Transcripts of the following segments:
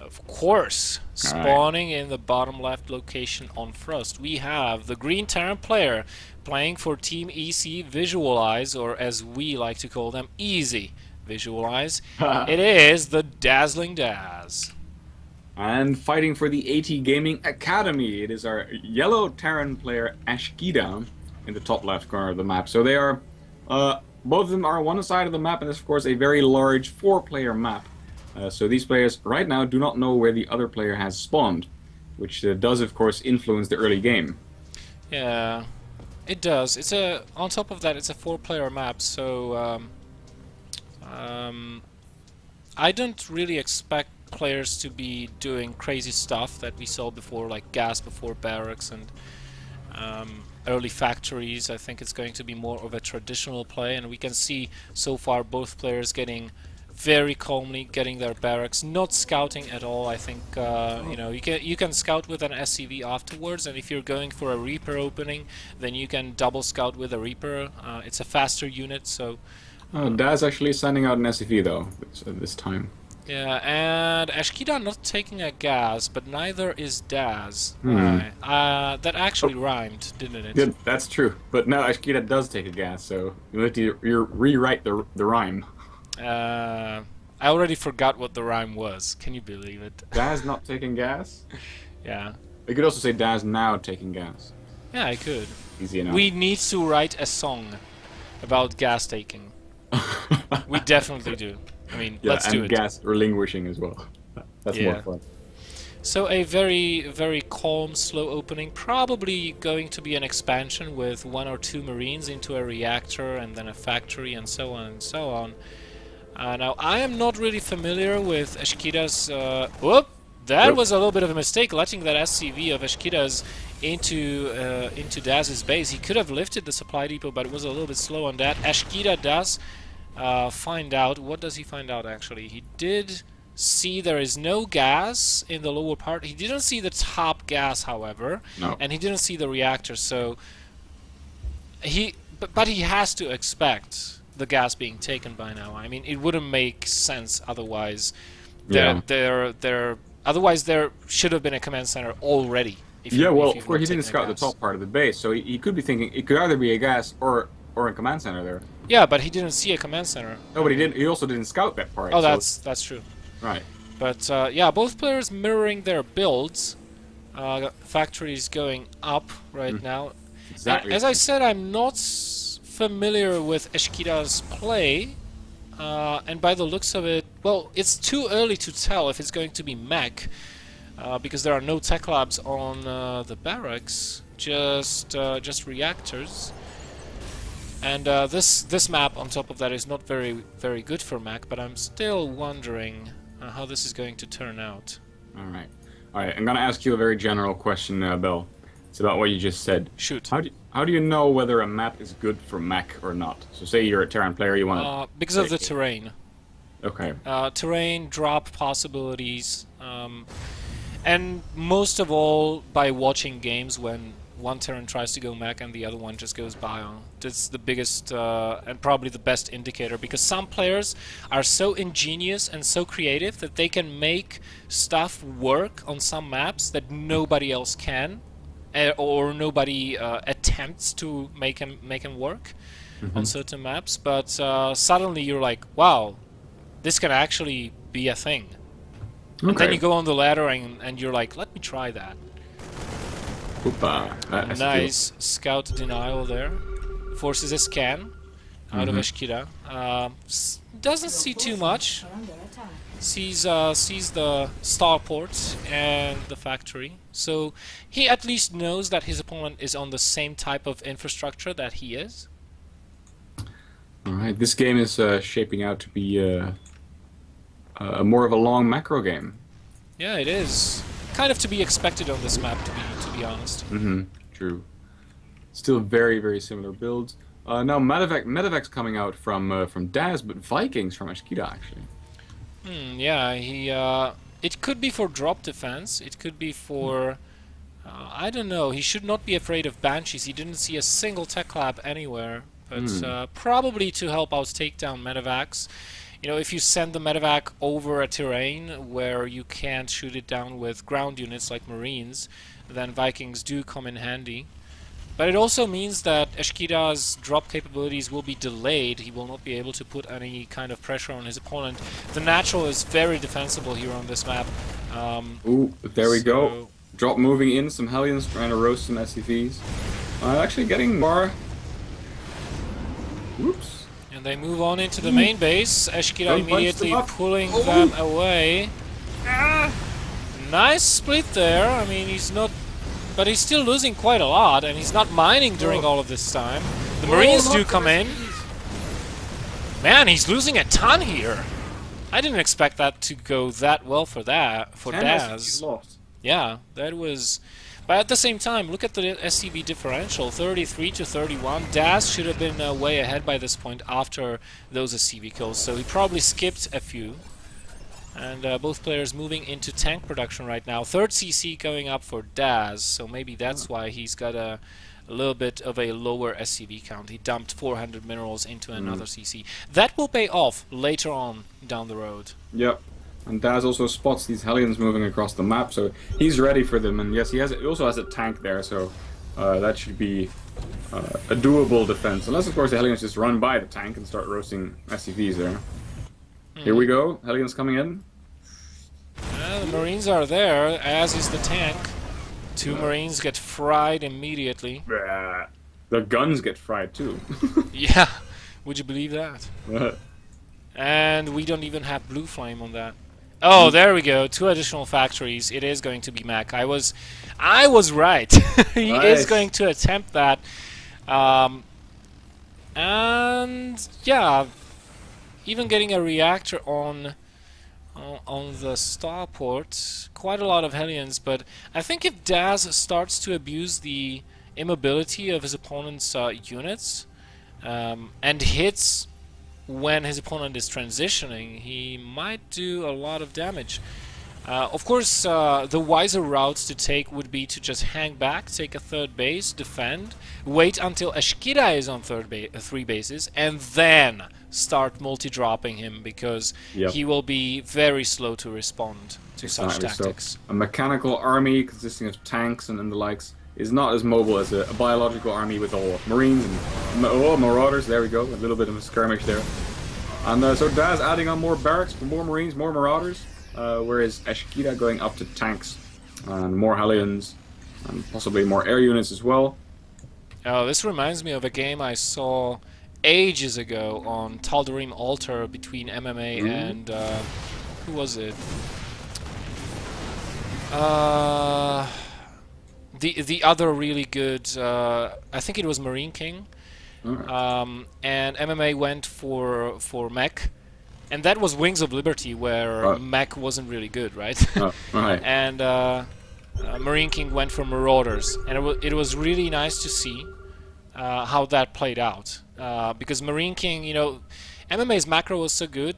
Of course, All right. spawning in the bottom left location on Frost, we have the green Terran player playing for Team EC Visualize, or as we like to call them, Easy Visualize. It is the Dazzling Daz. And fighting for the AT Gaming Academy, it is our yellow Terran player Ashkida in the top left corner of the map. So they are, both of them are on one side of the map, and it's of course a very large four-player map. So these players right now do not know where the other player has spawned, which does of course influence the early game. Yeah, it does. It's a on top of that, it's a four-player map, so um, I don't really expect players to be doing crazy stuff that we saw before, like gas before barracks and early factories. I think it's going to be more of a traditional play, and we can see so far both players getting very calmly getting their barracks, not scouting at all. I think you know, you can scout with an SCV afterwards, and if you're going for a Reaper opening, then you can double scout with a Reaper. It's a faster unit, so Daz actually sending out an SCV though this time. yeah. And Ashkida not taking a gas, but neither is Daz. Hmm. Why? That actually Oh, rhymed, didn't it? good. That's true. But now Ashkida does take a gas, so you have to rewrite the rhyme. I already forgot what the rhyme was. Can you believe it? Daz not taking gas? Yeah. You could also say Daz now taking gas. Yeah, I could. Easy enough. We need to write a song about gas taking. We definitely do. I mean, Yeah, let's do and it. gas relinquishing as well. That's more Yeah. fun. So a very, very calm, slow opening. Probably going to be an expansion with one or two Marines into a reactor and then a factory and so on and so on. Now, I am not really familiar with Ashkida's... whoop! That Yep. was a little bit of a mistake, letting that SCV of Ashkida's into Daz's base. He could have lifted the supply depot, but it was a little bit slow on that. Ashkida does find out. What does he find out, actually? He did see there is no gas in the lower part. He didn't see the top gas, however, No. and he didn't see the reactor, so... But he has to expect the gas being taken by now. I mean, it wouldn't make sense otherwise. Yeah. Otherwise there should have been a command center already. Yeah, well, if of you've course not he didn't taken a scout the gas. top part of the base, so he could be thinking it could either be a gas or a command center there. Yeah, but he didn't see a command center. No, but he didn't. He also didn't scout that part. Oh, So that's true. right. But yeah, both players mirroring their builds. Factories going up right now. Exactly. As I said, I'm not familiar with Eshkida's play, and by the looks of it, well, it's too early to tell if it's going to be mech, because there are no tech labs on the barracks, just reactors. And this map on top of that is not very good for mech, but I'm still wondering how this is going to turn out. All right. All right. I'm gonna ask you a very general question, Bill. It's about what you just said. Shoot. How do you know whether a map is good for mech or not? So say you're a Terran player, you want to Because of the terrain. okay. Terrain, drop possibilities, and most of all by watching games when one Terran tries to go mech and the other one just goes bio. That's the biggest and probably the best indicator, because some players are so ingenious and so creative that they can make stuff work on some maps that nobody else can, or nobody attempts to make him work on certain maps. But suddenly you're like, wow, this can actually be a thing. And then Okay. you go on the ladder and you're like, let me try that. Oopa. That's Nice scout denial there. Forces a scan out of Eshkira. Doesn't see too much. Sees the starport and the factory. So he at least knows that his opponent is on the same type of infrastructure that he is. All right. This game is shaping out to be more of a long macro game. Yeah, it is. Kind of to be expected on this map, to be honest. Mm-hmm. True. Still very, very similar builds. Now Medevac's coming out from Daz, but Vikings from Ashkida actually. Yeah, he. It could be for drop defense. It could be for. I don't know. He should not be afraid of banshees. He didn't see a single tech lab anywhere, but probably to help out take down medevacs. you know, if you send the medevac over a terrain where you can't shoot it down with ground units like Marines, then Vikings do come in handy. But it also means that Eschkida's drop capabilities will be delayed. He will not be able to put any kind of pressure on his opponent. The natural is very defensible here on this map. Ooh, there we go. Drop moving in, some Hellions trying to roast some SCVs. Actually getting more. Whoops. And they move on into the main base. Eschkida Don't punch immediately them up. pulling Oh. them away. Nice split there. I mean, he's not... But he's still losing quite a lot, and he's not mining during all of this time. The Marines do come in. Man, he's losing a ton here. I didn't expect that to go that well for Daz. Lost. Yeah, that was... But at the same time, look at the SCV differential, 33 to 31. Daz should have been way ahead by this point after those SCV kills, so he probably skipped a few. And both players moving into tank production right now. Third CC going up for Daz, so maybe that's why he's got a little bit of a lower SCV count. He dumped 400 minerals into another CC. That will pay off later on down the road. Yep. And Daz also spots these Hellions moving across the map, so he's ready for them. And yes, he also has a tank there, so that should be a doable defense. Unless, of course, the Hellions just run by the tank and start roasting SCVs there. Here we go, Hellions coming in. The Marines are there, as is the tank. Two Marines get fried immediately. The guns get fried too. Yeah, would you believe that? And we don't even have blue flame on that. Oh, there we go. 2 additional factories. It is going to be mech. I was right. He is going to attempt that. And yeah, even getting a reactor on the starport. Quite a lot of Hellions, but I think if Daz starts to abuse the immobility of his opponent's units and hits when his opponent is transitioning, he might do a lot of damage. Of course, the wiser route to take would be to just hang back, take a third base, defend, wait until Eschkida is on 3 bases, and then start multi-dropping him, because he will be very slow to respond to such tactics. So, a mechanical army consisting of tanks and the likes is not as mobile as a biological army with all Marines and Marauders. There we go, a little bit of a skirmish there. And so Daz adding on more barracks for more Marines, more Marauders, whereas Eschkida going up to tanks and more Hellions and possibly more air units as well. Oh, this reminds me of a game I saw ages ago on Tal'Darim Altar between MMA and who was it? The other really good, I think it was Marine King, and MMA went for mech, and that was Wings of Liberty, where mech wasn't really good, right? And Marine King went for Marauders, and it was really nice to see how that played out, because Marine King, you know, MMA's macro was so good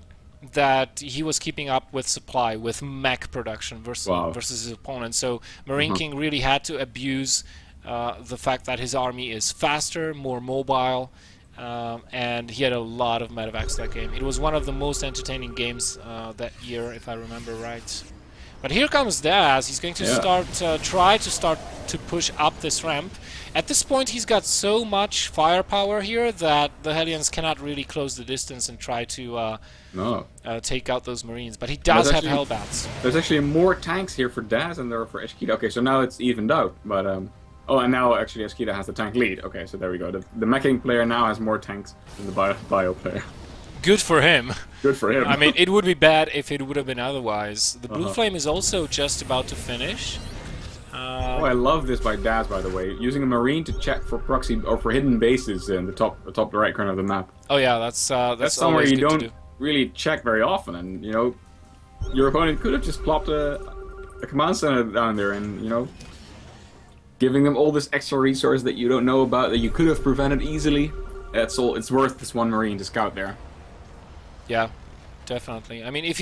that he was keeping up with supply, with mech production versus his opponent. So Marine King really had to abuse the fact that his army is faster, more mobile, and he had a lot of medevacs that game. It was one of the most entertaining games that year, if I remember right. But here comes Daz. He's going to try to push up this ramp. At this point, he's got so much firepower here that the Hellions cannot really close the distance and try to take out those Marines. But he does have Hellbats. There's actually more tanks here for Daz than there are for Eschkida. Okay, so now it's evened out. But oh, and now actually Eschkida has the tank lead. Okay, so there we go. The meching player now has more tanks than the bio player. Good for him. Good for him. I mean, it would be bad if it would have been otherwise. The Blue Flame is also just about to finish. Oh, I love this by Daz, by the way. Using a Marine to check for proxy or for hidden bases in the top right corner of the map. Oh yeah, that's somewhere you don't really check very often, and you know, your opponent could have just plopped a command center down there, and you know, giving them all this extra resource that you don't know about that you could have prevented easily. That's all. It's worth this one Marine to scout there. Yeah, definitely. I mean, if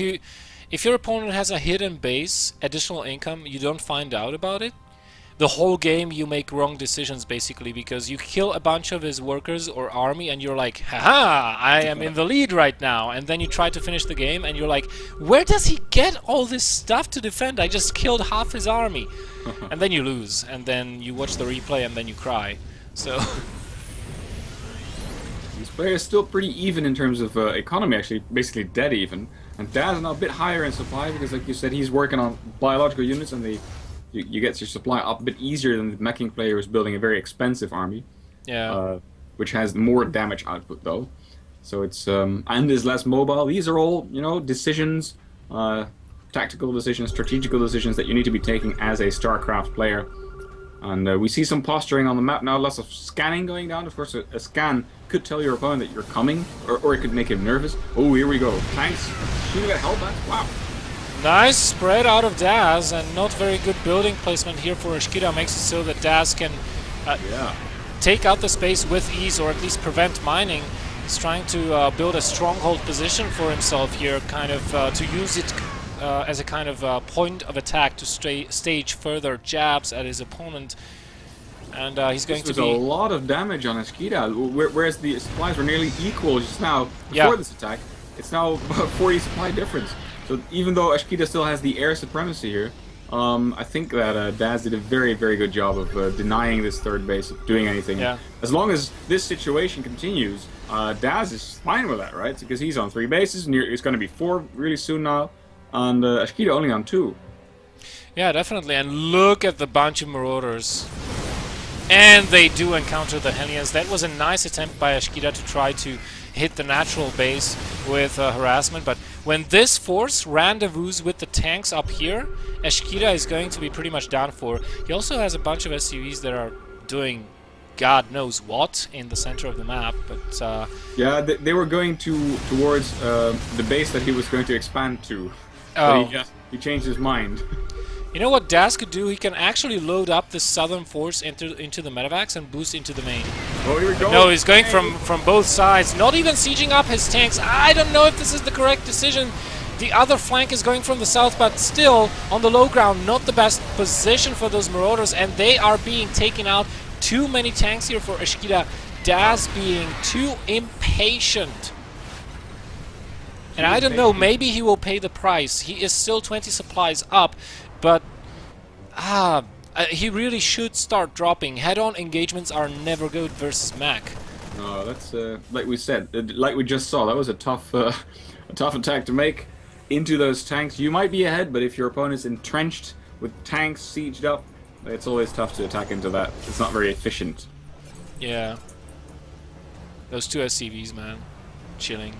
your opponent has a hidden base, additional income, you don't find out about it. the whole game you make wrong decisions basically, because you kill a bunch of his workers or army and you're like, haha, I am in the lead right now, and then you try to finish the game and you're like, where does he get all this stuff to defend? I just killed half his army. And then you lose, and then you watch the replay and then you cry. So These players still pretty even in terms of economy, actually, basically dead even. And Daz is now a bit higher in supply because, like you said, he's working on biological units, and you get your supply up a bit easier than the meching player who's building a very expensive army. yeah. Which has more damage output though. So it's and is less mobile. These are all, you know, decisions, tactical decisions, strategical decisions that you need to be taking as a StarCraft player. And we see some posturing on the map now, lots of scanning going down. Of course, a scan could tell your opponent that you're coming, or it could make him nervous. Oh, here we go. Tanks shooting at Hellbat. Wow. Nice spread out of Daz, and not very good building placement here for Ashkida makes it so that Daz can Yeah. take out the space with ease, or at least prevent mining. He's trying to build a stronghold position for himself here, kind of to use it as a kind of point of attack to stage further jabs at his opponent. And he's going This to was be... a lot of damage on Ashkida, whereas the supplies were nearly equal just now before Yeah. this attack. It's now about 40 supply difference. So even though Ashkida still has the air supremacy here, I think that Daz did a very, very good job of denying this third base, of doing anything. Yeah. As long as this situation continues, Daz is fine with that, right? Because he's on 3 bases, and it's going to be 4 really soon now, and Ashkida only on 2. Yeah, definitely. And look at the bunch of Marauders. And they do encounter the Hellions. That was a nice attempt by Ashkida to try to hit the natural base with harassment, but when this force rendezvous with the tanks up here, Ashkida is going to be pretty much done for. He also has a bunch of SUVs that are doing God knows what in the center of the map, but Yeah, they were going towards the base that he was going to expand to. Oh. But he changed his mind. you know what Daz could do? He can actually load up the southern force into the medevacs and boost into the main. Oh, here we go. No, he's going from both sides, not even sieging up his tanks. I don't know if this is the correct decision. The other flank is going from the south, but still on the low ground, not the best position for those Marauders, and they are being taken out. Too many tanks here for Ashkida. Daz being too impatient. And I don't know, maybe he will pay the price. He is still 20 supplies up, but he really should start dropping. Head-on engagements are never good versus mech. No, that's like we said, like we just saw. That was a tough attack to make into those tanks. You might be ahead, but if your opponent's entrenched with tanks sieged up, it's always tough to attack into that. It's not very efficient. Yeah. Those 2 SCVs, man. Chilling.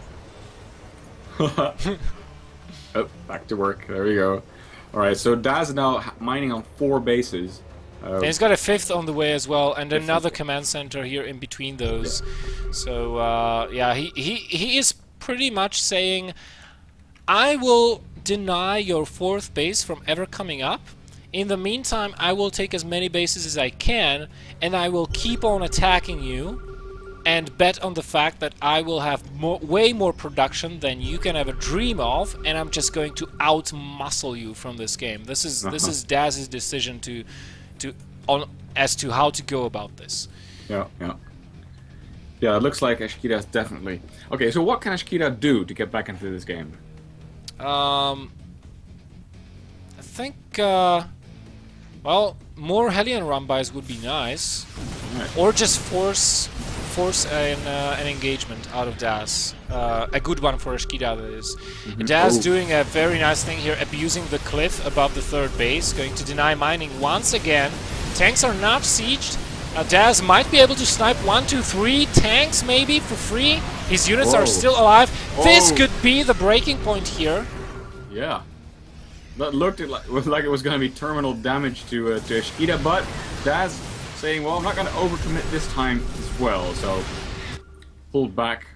Oh, back to work. There we go. Alright, so Daz is now mining on 4 bases. And he's got a 5th on the way as well, and another command center here in between those. Yeah. So, yeah, he is pretty much saying, I will deny your 4th base from ever coming up. In the meantime, I will take as many bases as I can, and I will keep on attacking you, and bet on the fact that I will have way more production than you can ever dream of, and I'm just going to out-muscle you from this game. This is Daz's decision as to how to go about this. Yeah. It looks like Ashkida's definitely... Okay, so what can Ashkida do to get back into this game? I think, well, more Hellion run-bys would be nice. Right. Or just force an engagement out of Daz. A good one for Ashkida, that is. Daz doing a very nice thing here, abusing the cliff above the 3rd base, going to deny mining once again. Tanks are not sieged. Daz might be able to snipe 1, 2, 3 tanks maybe for free. His units are still alive. This could be the breaking point here. Yeah. That looked like it was going to be terminal damage to Ashkida, but Daz saying, well, I'm not going to overcommit this time as well, so pulled back.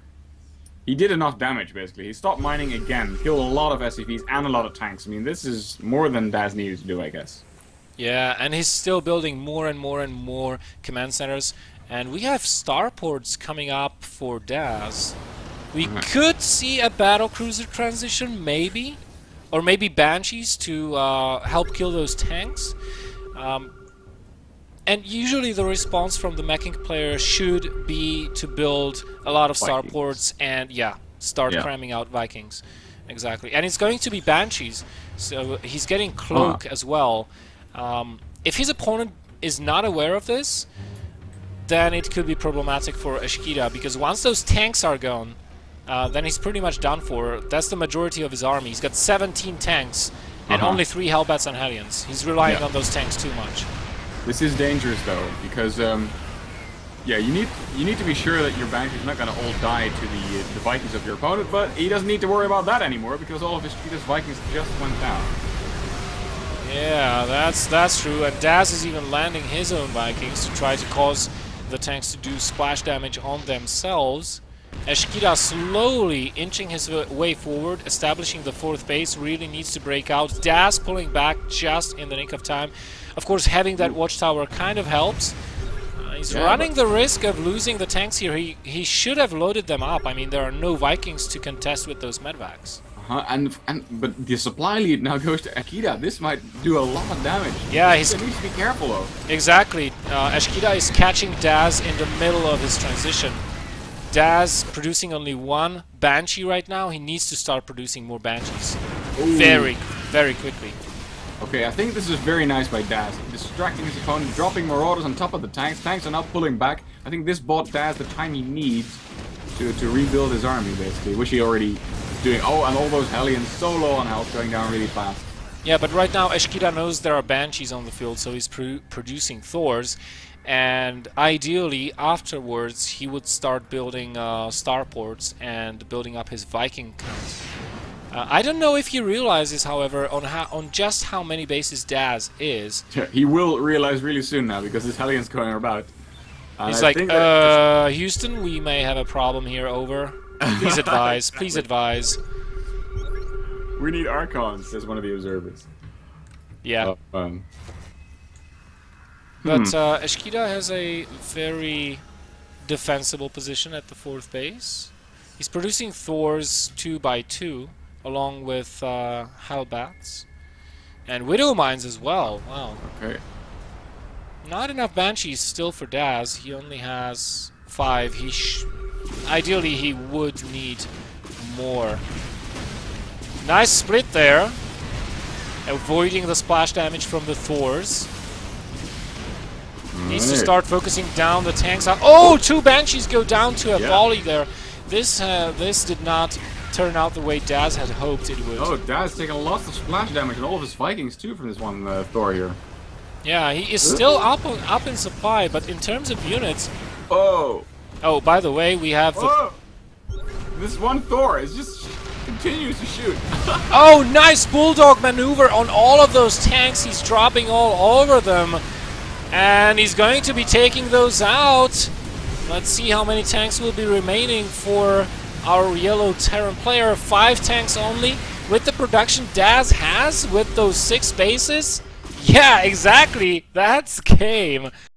He did enough damage, basically. He stopped mining again, killed a lot of SCVs and a lot of tanks. I mean, this is more than Daz needed to do, I guess. Yeah, and he's still building more and more and more command centers. And we have starports coming up for Daz. We could see a battlecruiser transition, maybe. Or maybe Banshees to help kill those tanks. And usually the response from the meching player should be to build a lot of Vikings. starports and start Yeah. cramming out Vikings. Exactly. And it's going to be Banshees, so he's getting Cloak as well. If his opponent is not aware of this, then it could be problematic for Ashkida, because once those tanks are gone, then he's pretty much done for. That's the majority of his army. He's got 17 tanks and only 3 Hellbats and Hellions. He's relying on those tanks too much. This is dangerous though, because yeah, you need to be sure that your Banshee's not gonna all die to the Vikings of your opponent, but he doesn't need to worry about that anymore because all of his Cheetah's Vikings just went down. Yeah, that's true. And Daz is even landing his own Vikings to try to cause the tanks to do splash damage on themselves. Ashkida slowly inching his way forward, establishing the 4th base, really needs to break out. Daz pulling back just in the nick of time. Of course, having that watchtower kind of helps. He's running the risk of losing the tanks here. He should have loaded them up. I mean, there are no Vikings to contest with those medvacs. But the supply lead now goes to Akita. This might do a lot of damage. Yeah, he needs to be careful though. Exactly. Ashkida is catching Daz in the middle of his transition. Daz producing only 1 Banshee right now. He needs to start producing more Banshees very, very quickly. Okay, I think this is very nice by Daz. Distracting his opponent, dropping Marauders on top of the tanks. Tanks are now pulling back. I think this bought Daz the time he needs to rebuild his army, basically, which he already is doing. Oh, and all those Hellions so low on health, going down really fast. Yeah, but right now Ashkida knows there are Banshees on the field, so he's producing Thors. And ideally, afterwards, he would start building starports and building up his Viking count. I don't know if he realizes, however, on just how many bases Daz is. Yeah, he will realize really soon now because his Hellion's going about. He's like, Houston, we may have a problem here, over. Please advise, please advise. We need Archons, says one of the observers. Yeah. But Ashkida has a very defensible position at the 4th base. He's producing Thors 2 by 2, along with Hellbats. And Widow Mines as well. Wow. Okay. Not enough Banshees still for Daz. He only has 5. Ideally, he would need more. Nice split there. Avoiding the splash damage from the Thors. Needs to start focusing down the tanks. Oh, 2 Banshees go down to a volley there. This did not turn out the way Daz had hoped it would. Oh, Daz taking lots of splash damage and all of his Vikings too from this one Thor here. Yeah, he is still up in supply, but in terms of units. Oh, by the way, we have the. This one Thor is just continues to shoot. Oh, nice bulldog maneuver on all of those tanks. He's dropping all over them. And he's going to be taking those out. Let's see how many tanks will be remaining for our yellow Terran player. 5 tanks only. With the production Daz has, with those 6 bases. Yeah, exactly. That's game.